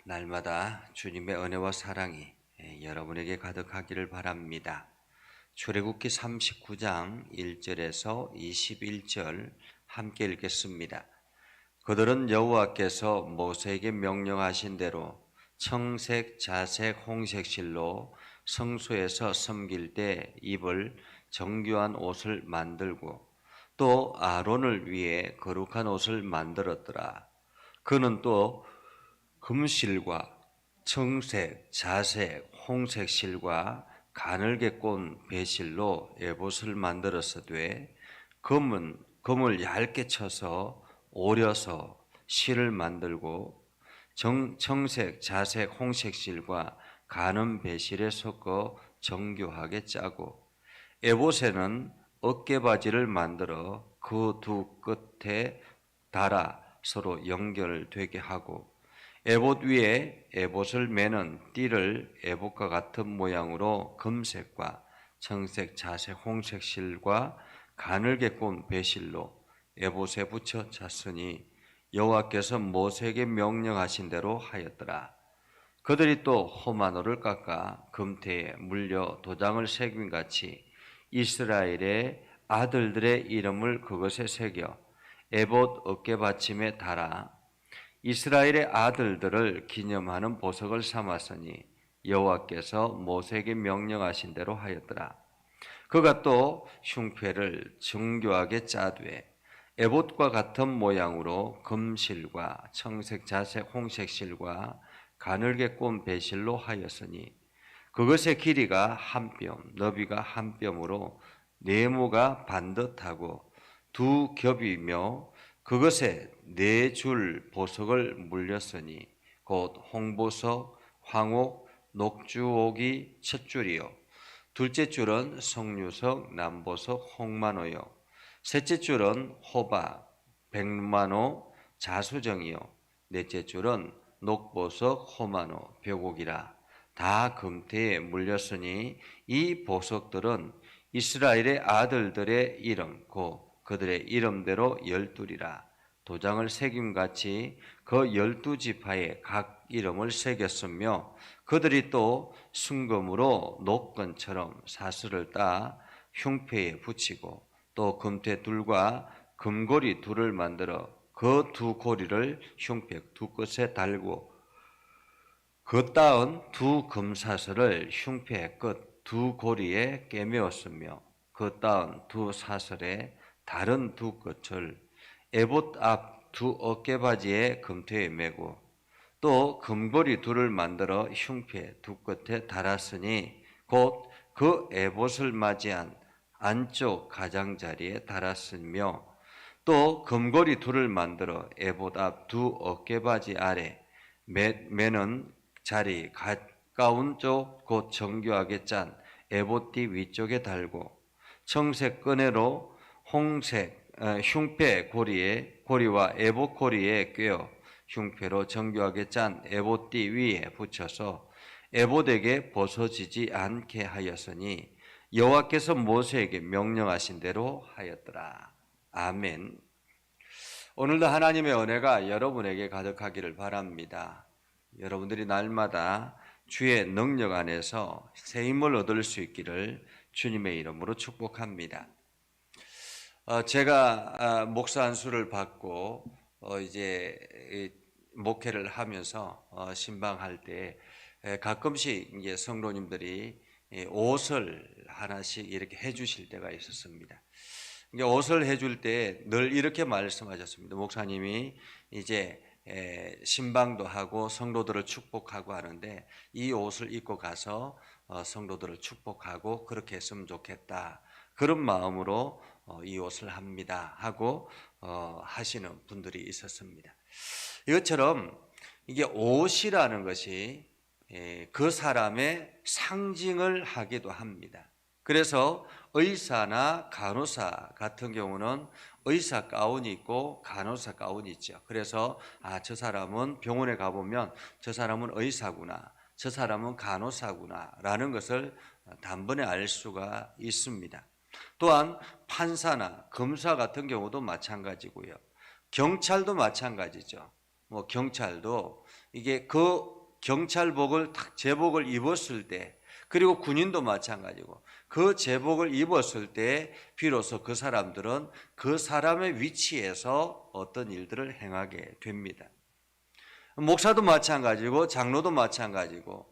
날마다 주님의 은혜와 사랑이 여러분에게 가득하기를 바랍니다. 출애굽기 39장 1절에서 21절 함께 읽겠습니다. 그들은 여호와께서 모세에게 명령하신 대로 청색, 자색, 홍색 실로 성소에서 섬길 때 입을 정교한 옷을 만들고 또 아론을 위해 거룩한 옷을 만들었더라. 그는 또 금실과 청색, 자색, 홍색 실과 가늘게 꼰 배실로 에봇을 만들었으되 금을 얇게 쳐서 오려서 실을 만들고 청색, 자색, 홍색 실과 가는 배실에 섞어 정교하게 짜고 에봇에는 어깨바지를 만들어 그 두 끝에 달아 서로 연결되게 하고 에봇 위에 에봇을 매는 띠를 에봇과 같은 모양으로 금색과 청색, 자색, 홍색 실과 가늘게 꼰 배실로 에봇에 붙여 찼으니 여호와께서 모세에게 명령하신 대로 하였더라. 그들이 또 호마노를 깎아 금태에 물려 도장을 새김같이 이스라엘의 아들들의 이름을 그것에 새겨 에봇 어깨받침에 달아 이스라엘의 아들들을 기념하는 보석을 삼았으니 여호와께서 모세에게 명령하신 대로 하였더라. 그가 또 흉패를 정교하게 짜되 에봇과 같은 모양으로 금실과 청색, 자색, 홍색 실과 가늘게 꼰 배실로 하였으니 그것의 길이가 한 뼘, 너비가 한 뼘으로 네모가 반듯하고 두 겹이며 그것에 네 줄 보석을 물렸으니 곧 홍보석, 황옥, 녹주옥이 첫 줄이요 둘째 줄은 석류석, 남보석, 홍만호요 셋째 줄은 호박, 백만호, 자수정이요 넷째 줄은 녹보석, 호만호, 벽옥이라 다 금태에 물렸으니 이 보석들은 이스라엘의 아들들의 이름 곧 그들의 이름대로 12이라 도장을 새김같이 그 12지파에 각 이름을 새겼으며 그들이 또 순금으로 녹건처럼 사슬을 따 흉패에 붙이고 또 금태 둘과 금고리 둘을 만들어 그 두 고리를 흉패 두 끝에 달고 그 따은 두 금사슬을 흉패 끝 두 고리에 꿰매었으며 그 따은 두 사슬에 다른 두 끝을 에봇 앞 두 어깨바지에 금태에 매고 또 금고리 둘을 만들어 흉패 두 끝에 달았으니 곧 그 에봇을 맞이한 안쪽 가장자리에 달았으며 또 금고리 둘을 만들어 에봇 앞 두 어깨바지 아래 매는 자리 가까운 쪽 곧 정교하게 짠 에봇띠 위쪽에 달고 청색 끈으로 홍색 흉패 고리와 에봇 고리에 꿰어 흉패로 정교하게 짠 에봇띠 위에 붙여서 에봇에게 벗어지지 않게 하였으니 여호와께서 모세에게 명령하신 대로 하였더라. 아멘. 오늘도 하나님의 은혜가 여러분에게 가득하기를 바랍니다. 여러분들이 날마다 주의 능력 안에서 새 힘을 얻을 수 있기를 주님의 이름으로 축복합니다. 제가 목사 안수를 받고 이제 목회를 하면서 신방할 때 가끔씩 이제 성도님들이 옷을 하나씩 이렇게 해주실 때가 있었습니다. 이제 옷을 해줄 때 늘 이렇게 말씀하셨습니다. 목사님이 이제 신방도 하고 성도들을 축복하고 하는데 이 옷을 입고 가서 성도들을 축복하고 그렇게 했으면 좋겠다. 그런 마음으로 이 옷을 합니다 하고 하시는 분들이 있었습니다. 이것처럼 이게 옷이라는 것이 그 사람의 상징을 하기도 합니다. 그래서 의사나 간호사 같은 경우는 의사 가운이 있고 간호사 가운이 있죠. 그래서 저 사람은 병원에 가보면 저 사람은 의사구나, 저 사람은 간호사구나 라는 것을 단번에 알 수가 있습니다. 또한 판사나 검사 같은 경우도 마찬가지고요. 경찰도 마찬가지죠. 뭐 경찰도 이게 그 경찰복을 딱 제복을 입었을 때, 그리고 군인도 마찬가지고 그 제복을 입었을 때 비로소 그 사람들은 그 사람의 위치에서 어떤 일들을 행하게 됩니다. 목사도 마찬가지고 장로도 마찬가지고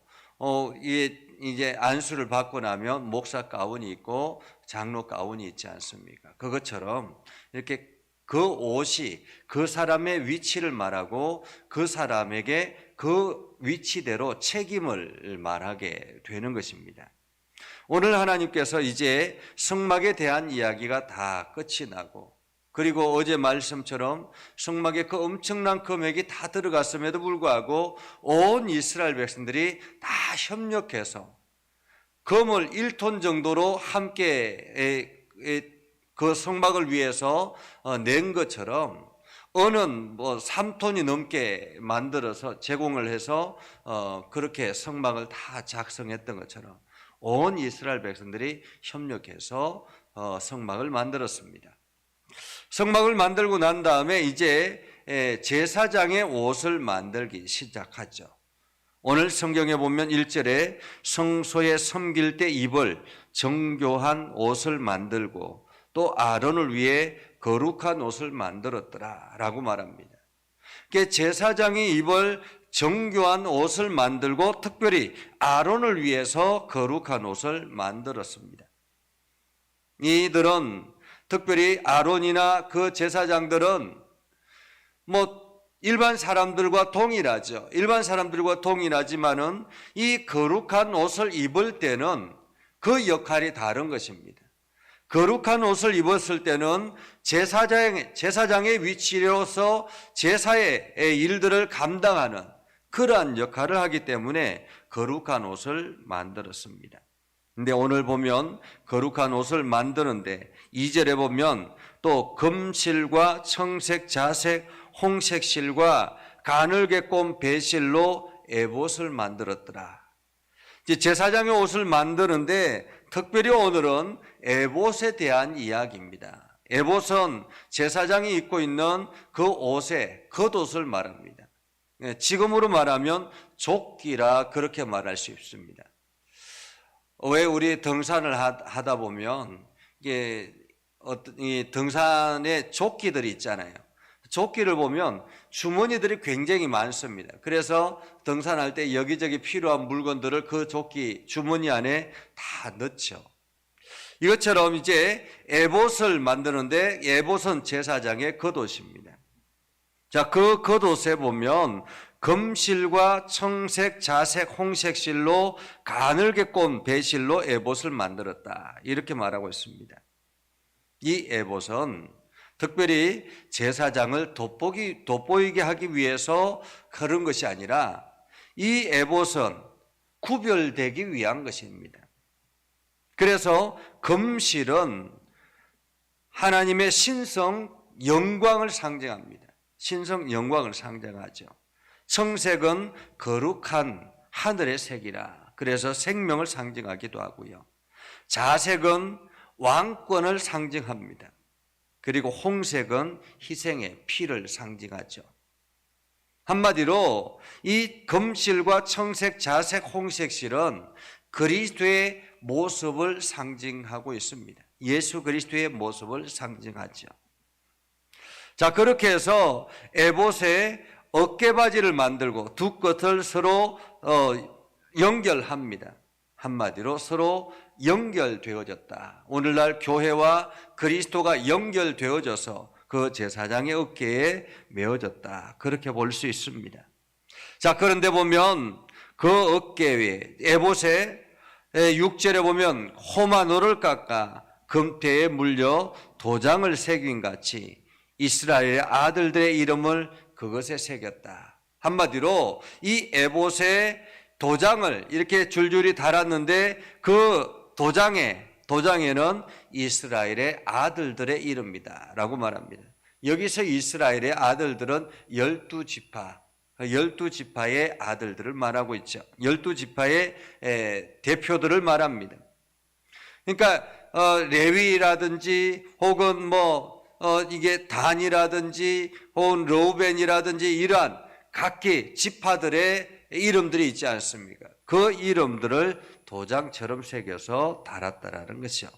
이제 안수를 받고 나면 목사 가운이 있고 장로 가운이 있지 않습니까? 그것처럼 이렇게 그 옷이 그 사람의 위치를 말하고 그 사람에게 그 위치대로 책임을 말하게 되는 것입니다. 오늘 하나님께서 이제 성막에 대한 이야기가 다 끝이 나고, 그리고 어제 말씀처럼 성막에 그 엄청난 금액이 다 들어갔음에도 불구하고 온 이스라엘 백성들이 다 협력해서 금을 1톤 정도로 함께 그 성막을 위해서 낸 것처럼 은은 뭐 3톤이 넘게 만들어서 제공을 해서 그렇게 성막을 다 작성했던 것처럼 온 이스라엘 백성들이 협력해서 성막을 만들었습니다. 성막을 만들고 난 다음에 이제 제사장의 옷을 만들기 시작하죠. 오늘 성경에 보면 1절에 성소에 섬길 때 입을 정교한 옷을 만들고 또 아론을 위해 거룩한 옷을 만들었더라 라고 말합니다. 제사장이 입을 정교한 옷을 만들고 특별히 아론을 위해서 거룩한 옷을 만들었습니다. 이들은 특별히 아론이나 그 제사장들은 뭐 일반 사람들과 동일하죠. 일반 사람들과 동일하지만은 이 거룩한 옷을 입을 때는 그 역할이 다른 것입니다. 거룩한 옷을 입었을 때는 제사장의 위치로서 제사의 일들을 감당하는 그러한 역할을 하기 때문에 거룩한 옷을 만들었습니다. 근데 오늘 보면 거룩한 옷을 만드는데 2절에 보면 또 금실과 청색, 자색, 홍색 실과 가늘게 꼰 배실로 에봇을 만들었더라. 제사장의 옷을 만드는데 특별히 오늘은 에봇에 대한 이야기입니다. 에봇은 제사장이 입고 있는 그 옷의 겉옷을 말합니다. 지금으로 말하면 조끼라 그렇게 말할 수 있습니다. 왜 우리 등산을 하다 보면 이게 이 등산에 조끼들이 있잖아요. 조끼를 보면 주머니들이 굉장히 많습니다. 그래서 등산할 때 여기저기 필요한 물건들을 그 조끼 주머니 안에 다 넣죠. 이것처럼 이제 에봇을 만드는데 에봇은 제사장의 겉옷입니다. 자, 그 겉옷에 보면 금실과 청색, 자색, 홍색 실로 가늘게 꼰 배실로 에봇을 만들었다. 이렇게 말하고 있습니다. 이 에봇은 특별히 제사장을 돋보이게 하기 위해서 그런 것이 아니라 이 에봇은 구별되기 위한 것입니다. 그래서 금실은 하나님의 신성 영광을 상징합니다. 신성 영광을 상징하죠. 청색은 거룩한 하늘의 색이라 그래서 생명을 상징하기도 하고요. 자색은 왕권을 상징합니다. 그리고 홍색은 희생의 피를 상징하죠. 한마디로 이 금실과 청색, 자색, 홍색 실은 그리스도의 모습을 상징하고 있습니다. 예수 그리스도의 모습을 상징하죠. 자, 그렇게 해서 에봇에 어깨바지를 만들고 두 끝을 서로 연결합니다. 한마디로 서로 연결되어졌다. 오늘날 교회와 그리스도가 연결되어져서 그 제사장의 어깨에 메어졌다. 그렇게 볼 수 있습니다. 자, 그런데 보면 그 어깨 위에 에봇의 6절에 보면 호마노를 깎아 금태에 물려 도장을 새긴 같이 이스라엘의 아들들의 이름을 그것에 새겼다. 한마디로 이 에봇의 도장을 이렇게 줄줄이 달았는데 그 도장에는 이스라엘의 아들들의 이름이다 라고 말합니다. 여기서 이스라엘의 아들들은 12지파, 12지파의 아들들을 말하고 있죠. 12지파의 대표들을 말합니다. 그러니까 레위라든지 혹은 이게 단이라든지 혹은 르우벤이라든지 이러한 각기 지파들의 이름들이 있지 않습니까? 그 이름들을 도장처럼 새겨서 달았다라는 것이요.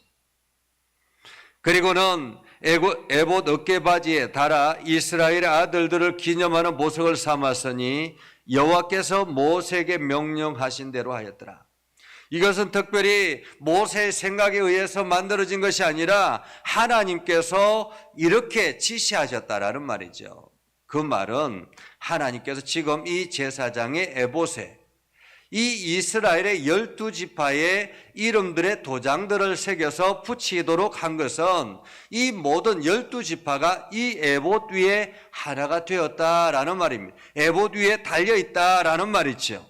그리고는 에봇 어깨바지에 달아 이스라엘의 아들들을 기념하는 보석을 삼았으니 여호와께서 모세에게 명령하신 대로 하였더라. 이것은 특별히 모세의 생각에 의해서 만들어진 것이 아니라 하나님께서 이렇게 지시하셨다라는 말이죠. 그 말은 하나님께서 지금 이 제사장의 에봇에 이 이스라엘의 12지파의 이름들의 도장들을 새겨서 붙이도록 한 것은 이 모든 12지파가 이 에봇 위에 하나가 되었다라는 말입니다. 에봇 위에 달려있다라는 말이죠.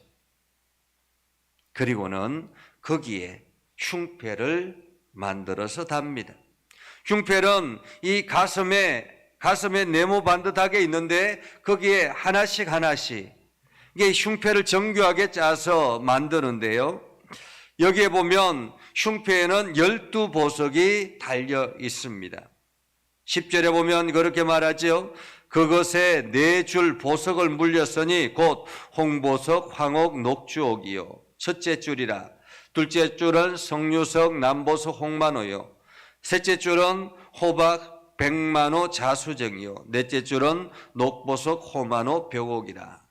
그리고는 거기에 흉패를 만들어서 답니다. 흉패는 이 가슴에 네모 반듯하게 있는데 거기에 하나씩 이게 흉패를 정교하게 짜서 만드는데요. 여기에 보면 흉패에는 12보석이 달려 있습니다. 10절에 보면 그렇게 말하죠. 그것에 4줄 보석을 물렸으니 곧 홍보석, 황옥, 녹주옥이요. 첫째 줄이라. 둘째 줄은 석류석, 남보석, 홍만호요. 셋째 줄은 호박, 백만호, 자수정이요. 넷째 줄은 녹보석, 호만호, 벽옥이라.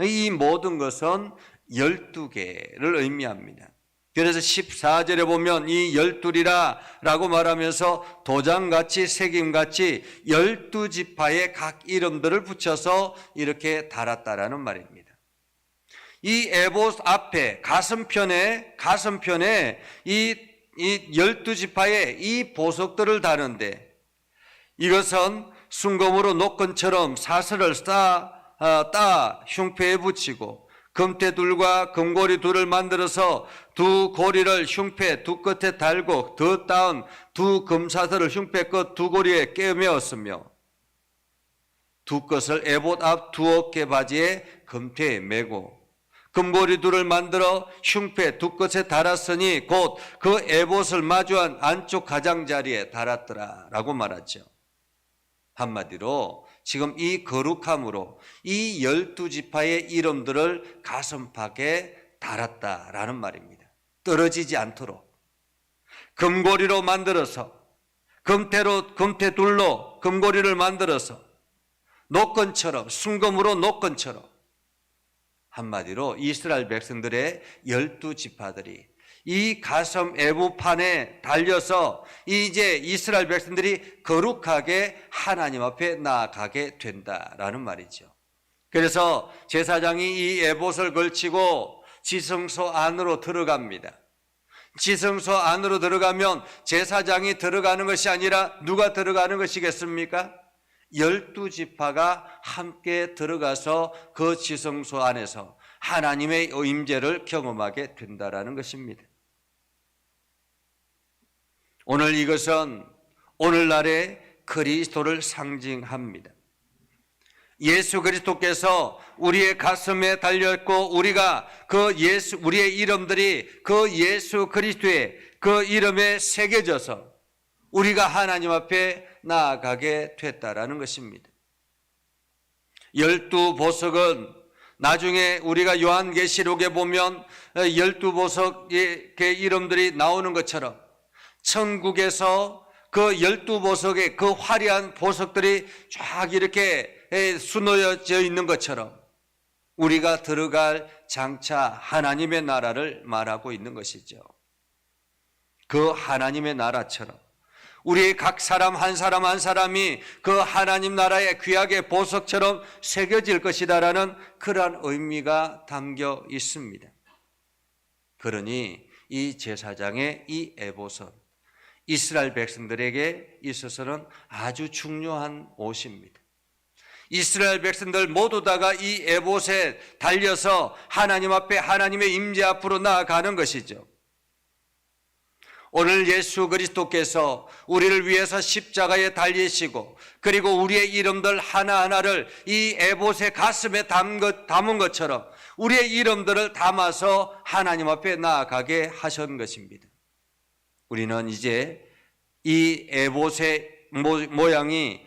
이 모든 것은 12개를 의미합니다. 그래서 14절에 보면 이 12이라 라고 말하면서 도장같이 새김같이 12지파의 각 이름들을 붙여서 이렇게 달았다라는 말입니다. 이 에봇 앞에 가슴편에 이 12지파의 이 보석들을 다는데 이것은 순금으로 노끈처럼 사슬을 따 흉패에 붙이고 금태둘과 금고리 둘을 만들어서 두 고리를 흉패 두 끝에 달고 더 따은 두 금사슬을 흉패 끝 두 고리에 꿰매었으며 두 끝을 에봇 앞 두 어깨 바지에 금태에 메고 금고리 둘을 만들어 흉패 두 끝에 달았으니 곧 그 에봇을 마주한 안쪽 가장자리에 달았더라 라고 말하죠. 한마디로 지금 이 거룩함으로 이 12지파의 이름들을 가슴팍에 달았다라는 말입니다. 떨어지지 않도록 금고리로 만들어서 금태둘로 금고리를 만들어서 노끈처럼 순금으로 노끈처럼 한마디로 이스라엘 백성들의 12지파들이 이 가슴 에봇판에 달려서 이제 이스라엘 백성들이 거룩하게 하나님 앞에 나아가게 된다라는 말이죠. 그래서 제사장이 이 에봇을 걸치고 지성소 안으로 들어갑니다. 지성소 안으로 들어가면 제사장이 들어가는 것이 아니라 누가 들어가는 것이겠습니까? 12지파가 함께 들어가서 그 지성소 안에서 하나님의 임재를 경험하게 된다라는 것입니다. 오늘 이것은 오늘날의 그리스도를 상징합니다. 예수 그리스도께서 우리의 가슴에 달렸고 우리가 우리의 이름들이 그 예수 그리스도의 그 이름에 새겨져서 우리가 하나님 앞에 나아가게 됐다라는 것입니다. 12보석은 나중에 우리가 요한계시록에 보면 12보석의 이름들이 나오는 것처럼 천국에서 그 12보석의 그 화려한 보석들이 쫙 이렇게 수놓여져 있는 것처럼 우리가 들어갈 장차 하나님의 나라를 말하고 있는 것이죠. 그 하나님의 나라처럼 우리 각 사람 한 사람이 그 하나님 나라의 귀하게 보석처럼 새겨질 것이다라는 그러한 의미가 담겨 있습니다. 그러니 이 제사장의 이 에봇은 이스라엘 백성들에게 있어서는 아주 중요한 옷입니다. 이스라엘 백성들 모두 다가 이 에봇에 달려서 하나님 앞에 하나님의 임재 앞으로 나아가는 것이죠. 오늘 예수 그리스도께서 우리를 위해서 십자가에 달리시고 그리고 우리의 이름들 하나하나를 이 에봇의 가슴에 담은 것처럼 우리의 이름들을 담아서 하나님 앞에 나아가게 하신 것입니다. 우리는 이제 이 에봇의 모양이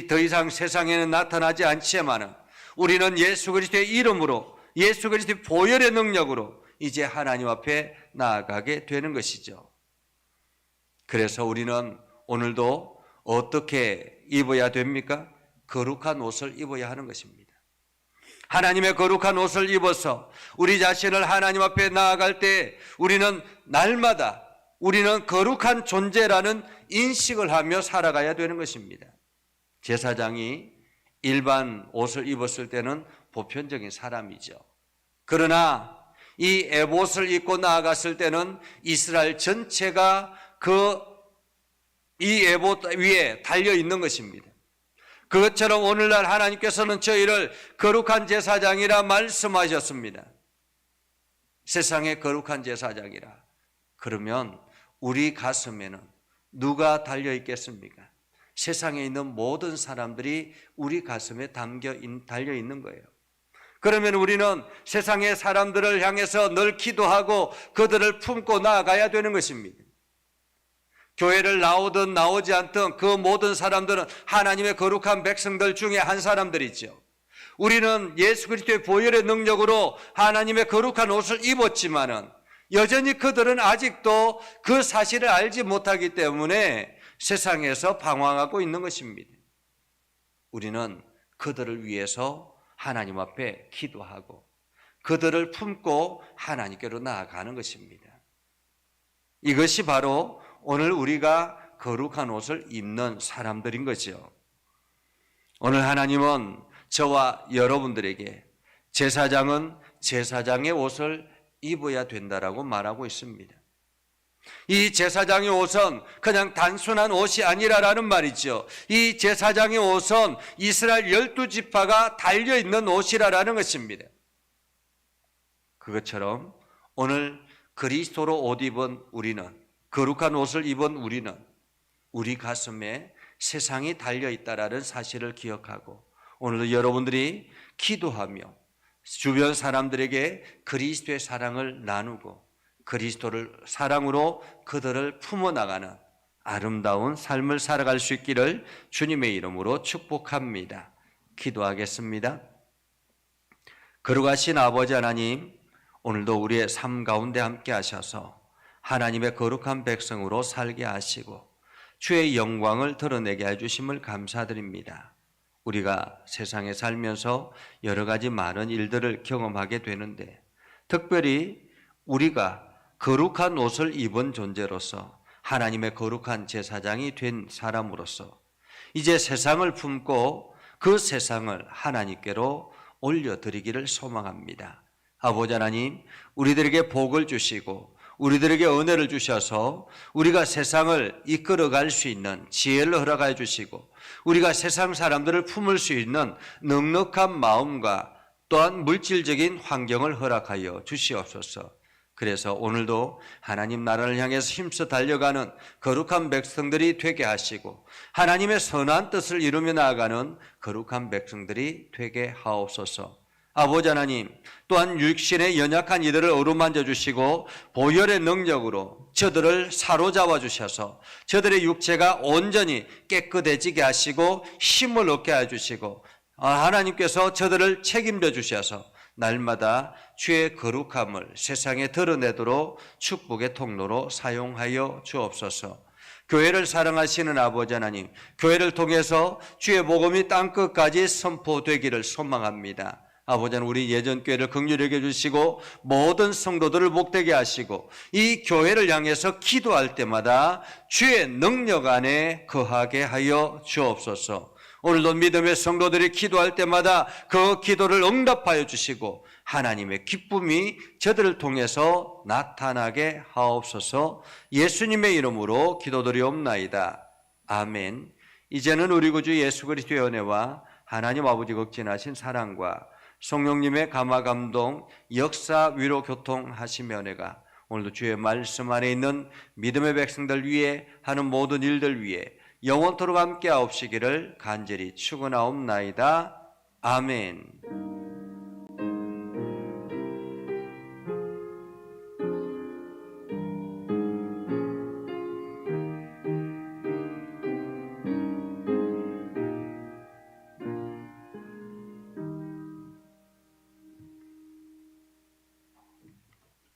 더 이상 세상에는 나타나지 않지만은 우리는 예수 그리스도의 이름으로, 예수 그리스도의 보혈의 능력으로 이제 하나님 앞에 나아가게 되는 것이죠. 그래서 우리는 오늘도 어떻게 입어야 됩니까? 거룩한 옷을 입어야 하는 것입니다. 하나님의 거룩한 옷을 입어서 우리 자신을 하나님 앞에 나아갈 때 우리는 날마다 우리는 거룩한 존재라는 인식을 하며 살아가야 되는 것입니다. 제사장이 일반 옷을 입었을 때는 보편적인 사람이죠. 그러나 이 에봇을 입고 나아갔을 때는 이스라엘 전체가 이 에봇 위에 달려 있는 것입니다. 그것처럼 오늘날 하나님께서는 저희를 거룩한 제사장이라 말씀하셨습니다. 세상의 거룩한 제사장이라. 그러면 우리 가슴에는 누가 달려 있겠습니까? 세상에 있는 모든 사람들이 우리 가슴에 달려 있는 거예요. 그러면 우리는 세상의 사람들을 향해서 늘 기도하고 그들을 품고 나아가야 되는 것입니다. 교회를 나오든 나오지 않든 그 모든 사람들은 하나님의 거룩한 백성들 중에 한 사람들이죠. 우리는 예수 그리스도의 보혈의 능력으로 하나님의 거룩한 옷을 입었지만은 여전히 그들은 아직도 그 사실을 알지 못하기 때문에 세상에서 방황하고 있는 것입니다. 우리는 그들을 위해서 하나님 앞에 기도하고 그들을 품고 하나님께로 나아가는 것입니다. 이것이 바로 오늘 우리가 거룩한 옷을 입는 사람들인 거죠. 오늘 하나님은 저와 여러분들에게 제사장은 제사장의 옷을 입어야 된다라고 말하고 있습니다. 이 제사장의 옷은 그냥 단순한 옷이 아니라라는 말이죠. 이 제사장의 옷은 이스라엘 12지파가 달려있는 옷이라는 것입니다. 그것처럼 오늘 그리스도로 옷 입은 우리는, 거룩한 옷을 입은 우리는 우리 가슴에 세상이 달려있다라는 사실을 기억하고 오늘도 여러분들이 기도하며 주변 사람들에게 그리스도의 사랑을 나누고 그리스도를 사랑으로 그들을 품어나가는 아름다운 삶을 살아갈 수 있기를 주님의 이름으로 축복합니다. 기도하겠습니다. 거룩하신 아버지 하나님, 오늘도 우리의 삶 가운데 함께 하셔서 하나님의 거룩한 백성으로 살게 하시고 주의 영광을 드러내게 해주심을 감사드립니다. 우리가 세상에 살면서 여러 가지 많은 일들을 경험하게 되는데 특별히 우리가 거룩한 옷을 입은 존재로서 하나님의 거룩한 제사장이 된 사람으로서 이제 세상을 품고 그 세상을 하나님께로 올려드리기를 소망합니다. 아버지 하나님, 우리들에게 복을 주시고 우리들에게 은혜를 주셔서 우리가 세상을 이끌어갈 수 있는 지혜를 허락해 주시고 우리가 세상 사람들을 품을 수 있는 넉넉한 마음과 또한 물질적인 환경을 허락하여 주시옵소서. 그래서 오늘도 하나님 나라를 향해서 힘써 달려가는 거룩한 백성들이 되게 하시고 하나님의 선한 뜻을 이루며 나아가는 거룩한 백성들이 되게 하옵소서. 아버지 하나님, 또한 육신의 연약한 이들을 어루만져 주시고 보혈의 능력으로 저들을 사로잡아 주셔서 저들의 육체가 온전히 깨끗해지게 하시고 힘을 얻게 해주시고 하나님께서 저들을 책임져 주셔서 날마다 주의 거룩함을 세상에 드러내도록 축복의 통로로 사용하여 주옵소서. 교회를 사랑하시는 아버지 하나님, 교회를 통해서 주의 복음이 땅끝까지 선포되기를 소망합니다. 아버지 하나님, 우리 예전교회를 긍휼히 여겨주시고 모든 성도들을 복되게 하시고 이 교회를 향해서 기도할 때마다 주의 능력 안에 거하게 하여 주옵소서. 오늘도 믿음의 성도들이 기도할 때마다 그 기도를 응답하여 주시고 하나님의 기쁨이 저들을 통해서 나타나게 하옵소서. 예수님의 이름으로 기도드리옵나이다. 아멘. 이제는 우리 구주 예수 그리스도의 은혜와 하나님 아버지 극진하신 사랑과 성령님의 감화 감동 역사 위로 교통하시며 은혜가 오늘도 주의 말씀 안에 있는 믿음의 백성들 위해 하는 모든 일들 위해 영원토록 함께 하옵시기를 간절히 축원하옵나이다. 아멘.